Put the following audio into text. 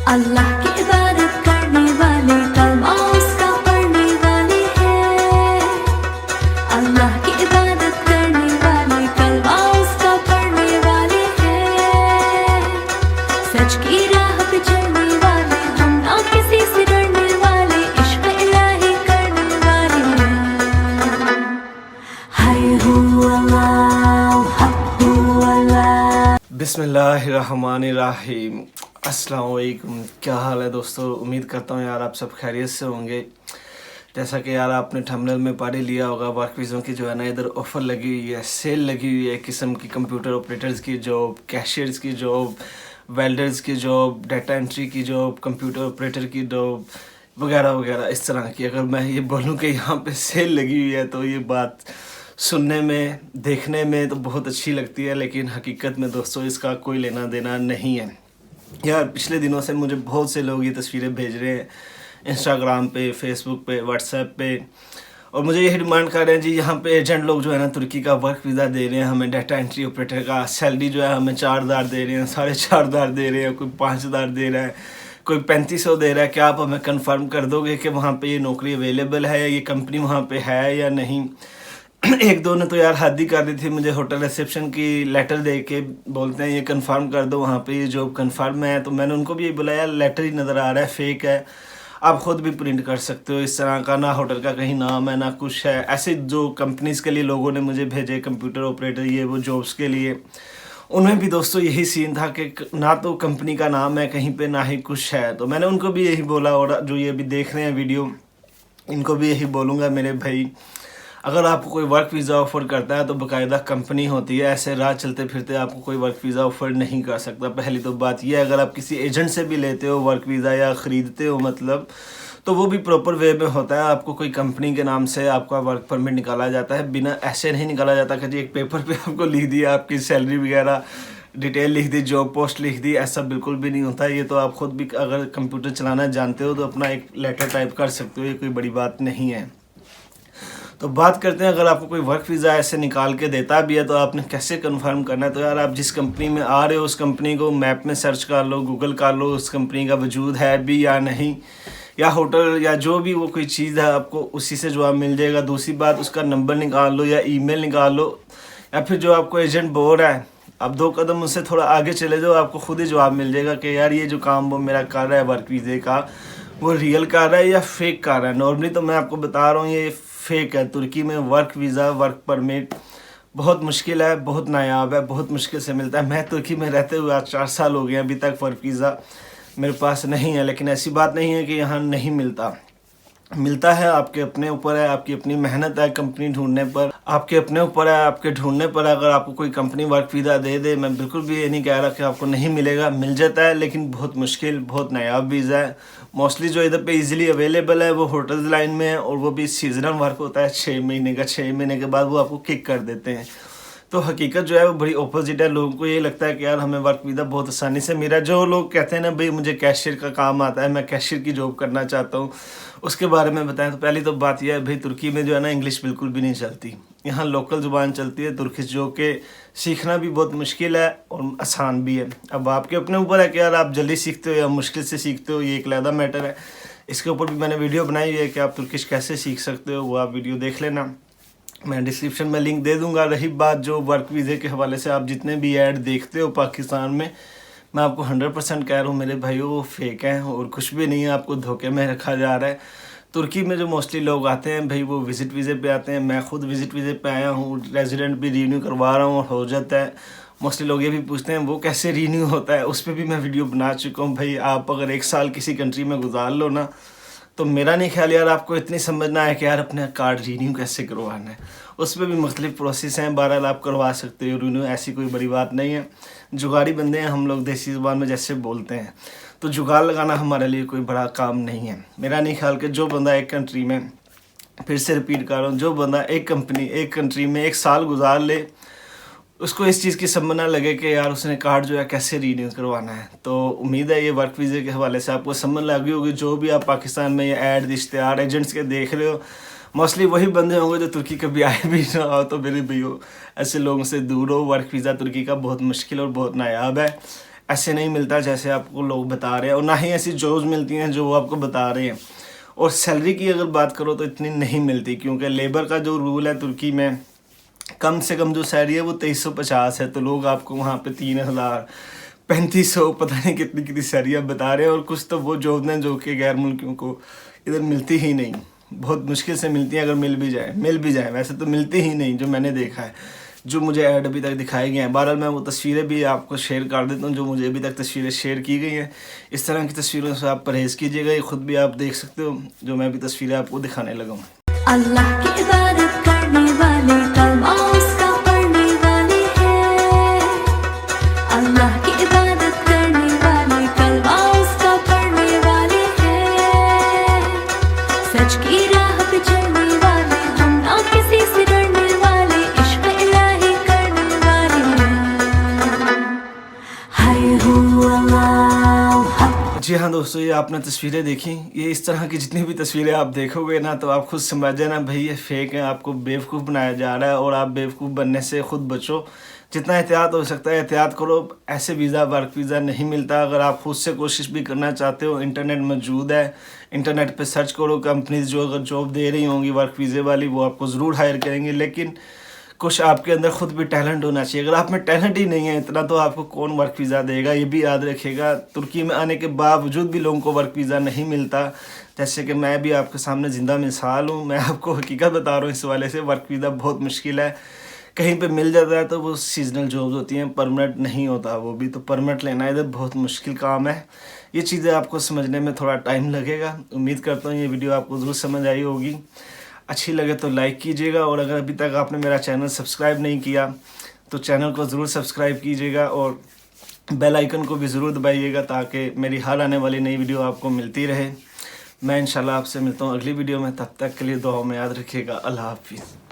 अल्लाह की इबादत करने वाले कलमा उसका पढ़ने वाले हैं। अल्लाह की इबादत करने वाले कलमा उसका पढ़ने वाले हैं। सच की राह पे चलने वाले हम ना किसी से डरने वाले, इश्क इलाही करने वाले हैं। हाय हू अल्लाह, हक हू अल्लाह। बिस्मिल्लाहिर्रहमानिर्रहीम। अस्सलाम वालेकुम। क्या हाल है दोस्तों? उम्मीद करता हूँ यार आप सब खैरियत से होंगे। जैसा कि यार आपने थंबनेल में पढ़ ही लिया होगा, वर्क वीज़ों की जो है ना इधर ऑफ़र लगी हुई है, सेल लगी हुई है। किस्म की कंप्यूटर ऑपरेटर्स की जॉब, कैशियर्स की जॉब, वेल्डर्स की जॉब, डाटा एंट्री की जॉब, कंप्यूटर ऑपरेटर की जॉब वगैरह वगैरह इस तरह की। अगर मैं ये बोलूँ कि यहाँ पे सेल लगी हुई है तो ये बात सुनने में, देखने में तो बहुत अच्छी लगती है, लेकिन हकीकत में दोस्तों इसका कोई लेना देना नहीं है। यार पिछले दिनों से मुझे बहुत से लोग ये तस्वीरें भेज रहे हैं इंस्टाग्राम पे, फेसबुक पे, व्हाट्सएप पे, और मुझे यही डिमांड कर रहे हैं जी यहाँ पे एजेंट लोग जो है ना तुर्की का वर्क वीज़ा दे रहे हैं हमें, डाटा एंट्री ऑपरेटर का सैलरी जो है हमें 4,000 दे रहे हैं, 4,500 दे रहे हैं, कोई 5,000 दे रहा है, कोई 3500 दे रहा है। क्या आप हमें कंफर्म कर दोगे कि वहाँ पे ये नौकरी अवेलेबल है, ये कंपनी वहाँ पे है या नहीं? एक दो ने तो यार हद ही कर दी थी, मुझे होटल रिसेप्शन की लेटर दे के बोलते हैं ये कंफर्म कर दो वहाँ पे ये जॉब कंफर्म है। तो मैंने उनको भी ये बोला यार लेटर ही नज़र आ रहा है, फेक है, आप ख़ुद भी प्रिंट कर सकते हो इस तरह का, ना होटल का कहीं नाम है ना कुछ है। ऐसे जो कंपनीज़ के लिए लोगों ने मुझे भेजे, कंप्यूटर ऑपरेटर ये वो जॉब्स के लिए, उनमें भी दोस्तों यही सीन था कि ना तो कंपनी का नाम है कहीं पे, ना ही कुछ है। तो मैंने उनको भी यही बोला, और जो ये अभी देख रहे हैं वीडियो इनको भी यही बोलूँगा मेरे भाई, अगर आपको कोई वर्क वीज़ा ऑफ़र करता है तो बाकायदा कंपनी होती है, ऐसे राह चलते फिरते आपको कोई वर्क वीज़ा ऑफ़र नहीं कर सकता। पहली तो बात यह है, अगर आप किसी एजेंट से भी लेते हो वर्क वीज़ा या ख़रीदते हो मतलब, तो वो भी प्रॉपर वे में होता है। आपको कोई कंपनी के नाम से आपका वर्क परमिट निकाला जाता है, बिना ऐसे नहीं निकाला जाता कि जी एक पेपर पे आपको लिख दिया आपकी सैलरी वगैरह डिटेल लिख दी, जॉब पोस्ट लिख दी, ऐसा बिल्कुल भी नहीं होता। ये तो आप ख़ुद भी अगर कंप्यूटर चलाना जानते हो तो अपना एक लेटर टाइप कर सकते हो, ये कोई बड़ी बात नहीं है। तो बात करते हैं, अगर आपको कोई वर्क वीज़ा ऐसे निकाल के देता भी है तो आपने कैसे कंफर्म करना है? तो यार आप जिस कंपनी में आ रहे हो उस कंपनी को मैप में सर्च कर लो, गूगल कर लो, उस कंपनी का वजूद है भी या नहीं, या होटल या जो भी वो कोई चीज़ है आपको उसी से जवाब मिल जाएगा। दूसरी बात, उसका नंबर निकाल लो या ईमेल निकाल लो, या फिर जो आपको एजेंट बोल रहा है आप 2 कदम उससे थोड़ा आगे चले जाओ, आपको खुद ही जवाब मिल जाएगा कि यार ये जो काम वो मेरा कर रहा है वर्क वीज़े का, वो रियल कर रहा है या फेक कर रहा है। नॉर्मली तो मैं आपको बता रहा हूँ ये फेक है। तुर्की में वर्क वीज़ा, वर्क परमिट बहुत मुश्किल है, बहुत नायाब है, बहुत मुश्किल से मिलता है। मैं तुर्की में रहते हुए आज 4 साल हो गए, अभी तक वर्क वीज़ा मेरे पास नहीं है। लेकिन ऐसी बात नहीं है कि यहाँ नहीं मिलता, मिलता है। आपके अपने ऊपर है, आपकी अपनी मेहनत है कंपनी ढूंढने पर, आपके अपने ऊपर है आपके ढूंढने पर। अगर आपको कोई कंपनी वर्क वीज़ा दे दे, मैं बिल्कुल भी ये नहीं कह रहा कि आपको नहीं मिलेगा, मिल जाता है, लेकिन बहुत मुश्किल, बहुत नायाब वीज़ा है। मोस्टली जो इधर पे इजीली अवेलेबल है वो होटल्स लाइन में है, और वो भी सीजनल वर्क होता है 6 महीने का। 6 महीने के बाद वो आपको किक कर देते हैं। तो हकीकत जो है वो बड़ी ऑपोजिट है। लोगों को ये लगता है कि यार हमें वर्क वीज़ा बहुत आसानी से मिला। जो लोग कहते हैं ना भाई मुझे कैशियर का काम आता है, मैं कैशियर की जॉब करना चाहता हूँ, उसके बारे में बताएं। तो पहली तो बात यह है भाई तुर्की में जो है ना इंग्लिश बिल्कुल भी नहीं चलती। यहाँ लोकल ज़ुबान चलती है तुर्किश, जो कि सीखना भी बहुत मुश्किल है और आसान भी है। अब आपके अपने ऊपर है कि यार आप जल्दी सीखते हो या मुश्किल से सीखते हो, ये एक अलग मैटर है। इसके ऊपर भी मैंने वीडियो बनाई है कि आप तुर्किश कैसे सीख सकते हो, वो आप वीडियो देख लेना, मैं डिस्क्रिप्शन में लिंक दे दूंगा। रही बात जो वर्क वीज़े के हवाले से आप जितने भी ऐड देखते हो पाकिस्तान में, मैं आपको 100% कह रहा हूँ मेरे भाइयों वो फेक हैं और कुछ भी नहीं है, आपको धोखे में रखा जा रहा है। तुर्की में जो मोस्टली लोग आते हैं भाई वो विज़िट वीज़े पे आते हैं। मैं खुद विज़िट वीज़े पे आया हूँ, रेजिडेंट भी रीन्यू करवा रहा हूँ और हो जाता है। मोस्टली लोग ये भी पूछते हैं वो कैसे रीन्यू होता है, उस पर भी मैं वीडियो बना चुका हूँ। भाई आप अगर 1 साल किसी कंट्री में गुजार लो ना, तो मेरा नहीं ख्याल यार आपको इतनी समझना है कि यार अपना कार्ड रीन्यू कैसे करवाना है। उस पर भी मुख्तलिफ प्रोसेस हैं, 12 आप करवा सकते हो रीन्यू, ऐसी कोई बड़ी बात नहीं है। जुगाड़ी बंदे हैं हम लोग, देसी ज़ुबान में जैसे बोलते हैं, तो जुगाड़ लगाना हमारे लिए कोई बड़ा काम नहीं है। मेरा नहीं ख्याल कि जो बंदा एक कंट्री में, फिर से रिपीट कर रहा हूँ, जो बंदा एक कंट्री में 1 साल गुजार ले, उसको इस चीज़ की समझ ना लगे कि यार उसने कार्ड जो है कैसे रीन्यू करवाना है। तो उम्मीद है ये वर्क वीज़े के हवाले से आपको समझ लगी होगी। जो भी आप पाकिस्तान में ये ऐड, इश्तिहार, एजेंट्स के देख रहे हो, मोस्टली वही बंदे होंगे जो तुर्की कभी आए भी ना हो। तो मेरे भैया ऐसे लोगों से दूर हो। वर्क वीज़ा तुर्की का बहुत मुश्किल और बहुत नायाब है। ऐसे नहीं मिलता जैसे आपको लोग बता रहे हैं, और ना ही ऐसी जॉब्स मिलती हैं जो वो आपको बता रहे हैं। और सैलरी की अगर बात करो तो इतनी नहीं मिलती, क्योंकि लेबर का जो रूल है तुर्की में, कम से कम जो सैलरी है वो 2350 है, तो लोग आपको वहाँ पे 3000 3500 पता नहीं कितनी कितनी सैलरियाँ बता रहे हैं। और कुछ तो वो जॉब हैं जो कि गैर मुल्कियों को इधर मिलती ही नहीं, बहुत मुश्किल से मिलती हैं, अगर मिल भी जाए वैसे तो मिलती ही नहीं, जो मैंने देखा है, जो मुझे ऐड अभी तक दिखाए गए हैं। बहरहाल मैं वो तस्वीरें भी आपको शेयर कर देता हूँ जो मुझे अभी तक तस्वीरें शेयर की गई हैं। इस तरह की तस्वीरों से आप परहेज़ कीजिएगा, ये खुद भी आप देख सकते हो जो मैं अभी तस्वीरें आपको दिखाने लगा हूँ। अल्लाह की इबादत करने वाले कलमा उसका पढ़ने वाले हैं। अल्लाह की इबादत करने वाले कलमा उसका पढ़ने वाले हैं। सच की राह पे चलने वाले हम ना किसी से डरने वाले, इश्क इलाही करने वाले हैं। हाय हो अल्लाह। जी हाँ दोस्तों, ये आपने तस्वीरें देखी, ये इस तरह की जितनी भी तस्वीरें आप देखोगे ना तो आप खुद समझ जाना भाई ये फेक है, आपको बेवकूफ़ बनाया जा रहा है, और आप बेवकूफ़ बनने से खुद बचो। जितना एहतियात हो सकता है एहतियात करो। ऐसे वीज़ा वर्क वीज़ा नहीं मिलता। अगर आप खुद से कोशिश भी करना चाहते हो, इंटरनेट मौजूद है, इंटरनेट पे सर्च करो, कंपनीज जो अगर जॉब दे रही होंगी वर्क वीज़े वाली वो आपको ज़रूर हायर करेंगे, लेकिन कुछ आपके अंदर खुद भी टैलेंट होना चाहिए। अगर आप में टैलेंट ही नहीं है इतना तो आपको कौन वर्क वीज़ा देगा, ये भी याद रखिएगा। तुर्की में आने के बावजूद भी लोगों को वर्क वीज़ा नहीं मिलता, जैसे कि मैं भी आपके सामने ज़िंदा मिसाल हूँ। मैं आपको हकीकत बता रहा हूँ, इस वाले से वर्क वीज़ा बहुत मुश्किल है। कहीं पे मिल जाता है तो वो सीजनल जॉब्स होती हैं, परमानेंट नहीं होता वो भी, तो परमानेंट लेना इधर बहुत मुश्किल काम है। ये चीज़ें आपको समझने में थोड़ा टाइम लगेगा। उम्मीद करता हूँ ये वीडियो आपको ज़रूर समझ आई होगी। अच्छी लगे तो लाइक कीजिएगा, और अगर अभी तक आपने मेरा चैनल सब्सक्राइब नहीं किया तो चैनल को ज़रूर सब्सक्राइब कीजिएगा, और बेल आइकन को भी ज़रूर दबाइएगा ताकि मेरी हर आने वाली नई वीडियो आपको मिलती रहे। मैं इंशाल्लाह आपसे मिलता हूँ अगली वीडियो में, तब तक के लिए दुआ में याद रखिएगा। अल्लाह हाफिज़।